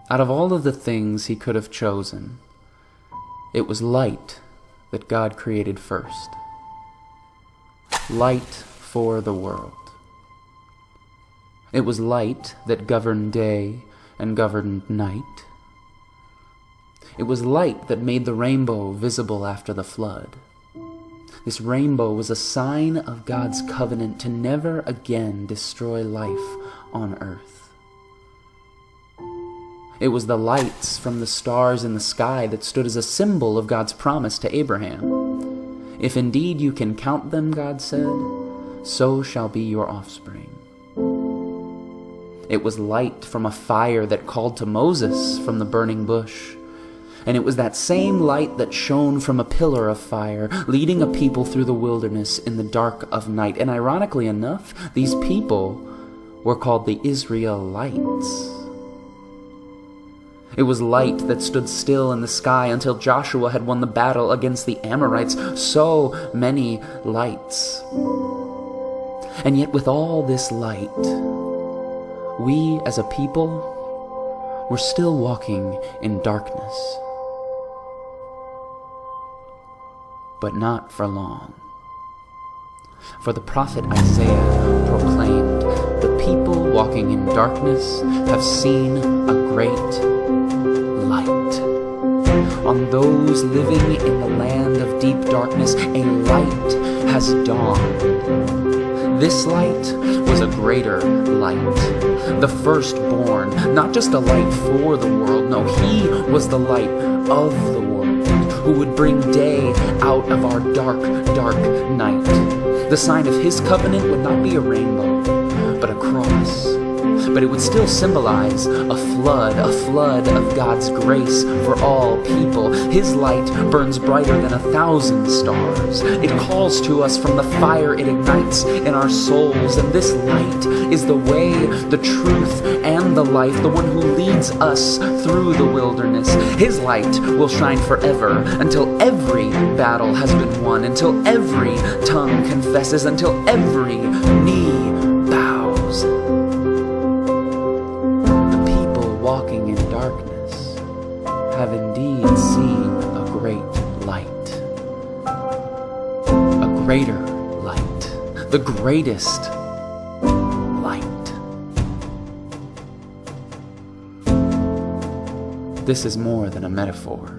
Out of all of the things he could have chosen, it was light that God created first. Light for the world. It was light that governed day and governed night. It was light that made the rainbow visible after the flood. This rainbow was a sign of God's covenant to never again destroy life on earth. It was the lights from the stars in the sky that stood as a symbol of God's promise to Abraham. If indeed you can count them, God said, so shall be your offspring. It was light from a fire that called to Moses from the burning bush. And it was that same light that shone from a pillar of fire, leading a people through the wilderness in the dark of night. And ironically enough, these people were called the Israelites. It was light that stood still in the sky until Joshua had won the battle against the Amorites. So many lights. And yet with all this light, we as a people were still walking in darkness. But not for long. For the prophet Isaiah proclaimed, "The people walking in darkness have seen a great light. On those living in the land of deep darkness, a light has dawned." This light was a greater light, the firstborn, not just a light for the world. No, he was the light of the world, who would bring day out of our dark, dark night. The sign of his covenant would not be a rainbow, but a cross. But it would still symbolize a flood of God's grace for all people. His light burns brighter than 1,000 stars. It calls to us from the fire it ignites in our souls. And this light is the way, the truth, and the life, the one who leads us through the wilderness. His light will shine forever until every battle has been won, until every tongue confesses, until every knee bows. Walking in darkness have indeed seen a great light. A greater light. The greatest light. This is more than a metaphor.